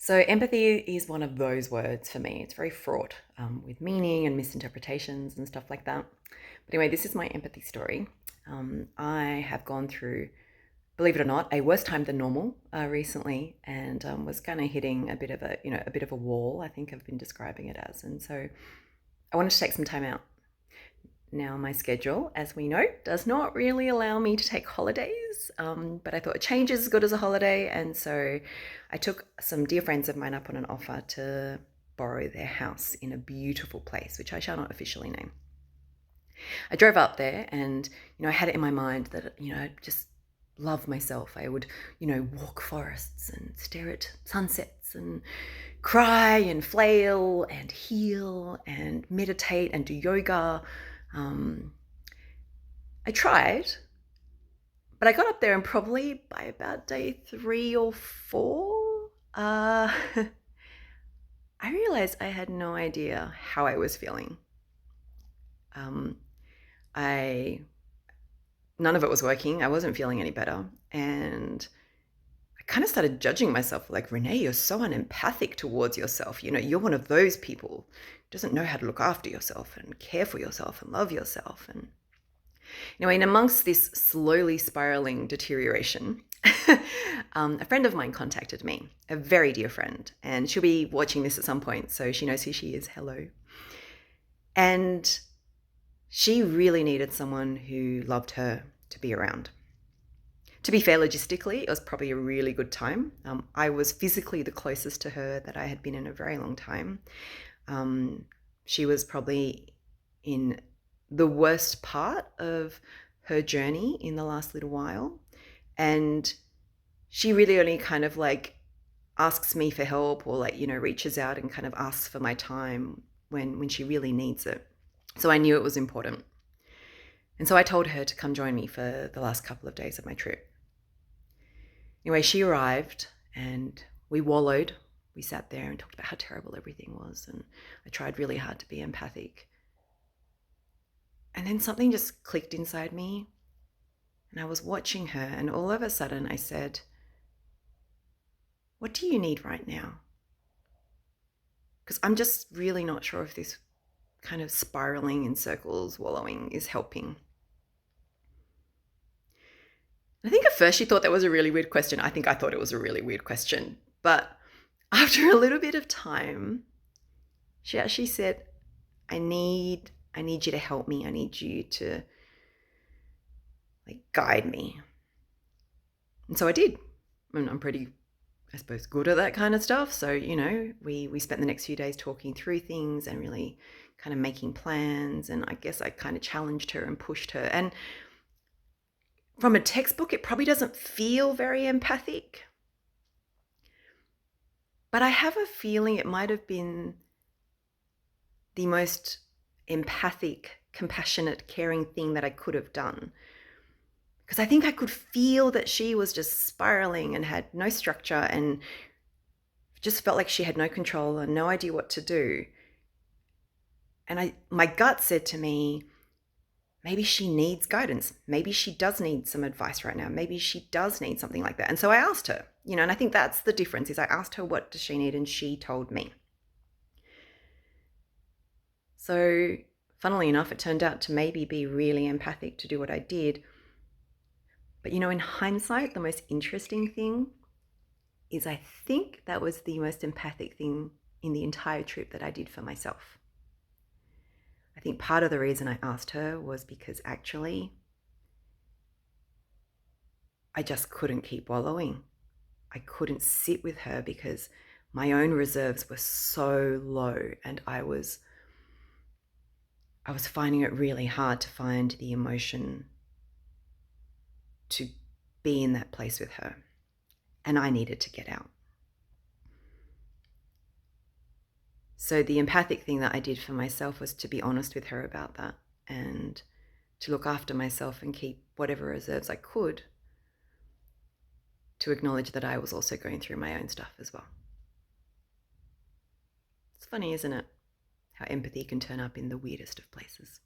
So, empathy is one of those words for me. It's very fraught with meaning and misinterpretations and stuff like that. But anyway, this is my empathy story. I have gone through, believe it or not, a worse time than normal recently, and was kind of hitting a bit of a wall. I think I've been describing it as, and so I wanted to take some time out. Now, my schedule, as we know, does not really allow me to take holidays, but I thought a change is as good as a holiday. And so I took some dear friends of mine up on an offer to borrow their house in a beautiful place, which I shall not officially name. I drove up there and, I had it in my mind that, I just love myself. I would, walk forests and stare at sunsets and cry and flail and heal and meditate and do yoga. Um, I tried, but I got up there and probably by about day 3 or 4, I realized I had no idea how I was feeling. Um, I None of it was working. I wasn't feeling any better, and I kind of started judging myself. Like, Renee, you're so unempathic towards yourself. You're one of those people who doesn't know how to look after yourself and care for yourself and love yourself. And anyway, in amongst this slowly spiraling deterioration, a friend of mine contacted me, a very dear friend, and she'll be watching this at some point, so she knows who she is. Hello. And she really needed someone who loved her to be around. To be fair, logistically, it was probably a really good time. I was physically the closest to her that I had been in a very long time. She was probably in the worst part of her journey in the last little while. And she really only kind of like asks me for help or reaches out and kind of asks for my time when she really needs it. So I knew it was important. And so I told her to come join me for the last couple of days of my trip. Anyway, she arrived and we wallowed. We sat there and talked about how terrible everything was. And I tried really hard to be empathic. And then something just clicked inside me. And I was watching her, and all of a sudden I said, "What do you need right now?" Because I'm just really not sure if this kind of spiraling in circles, wallowing, is helping. I think at first she thought that was a really weird question. I think I thought it was a really weird question. But after a little bit of time, she actually said, I need you to help me. I need you to guide me. And so I did. And I'm pretty, I suppose, good at that kind of stuff. So, we spent the next few days talking through things and really kind of making plans. And I guess I kind of challenged her and pushed her. And from a textbook, it probably doesn't feel very empathic. But I have a feeling it might have been the most empathic, compassionate, caring thing that I could have done. Because I think I could feel that she was just spiraling and had no structure and just felt like she had no control and no idea what to do. And my gut said to me, maybe she needs guidance. Maybe she does need some advice right now. Maybe she does need something like that. And so I asked her, and I think that's the difference, is I asked her, what does she need? And she told me. So funnily enough, it turned out to maybe be really empathic to do what I did. But in hindsight, the most interesting thing is I think that was the most empathic thing in the entire trip that I did for myself. I think part of the reason I asked her was because actually I just couldn't keep wallowing. I couldn't sit with her because my own reserves were so low, and I was finding it really hard to find the emotion to be in that place with her. And I needed to get out. So the empathic thing that I did for myself was to be honest with her about that and to look after myself and keep whatever reserves I could, to acknowledge that I was also going through my own stuff as well. It's funny, isn't it? How empathy can turn up in the weirdest of places.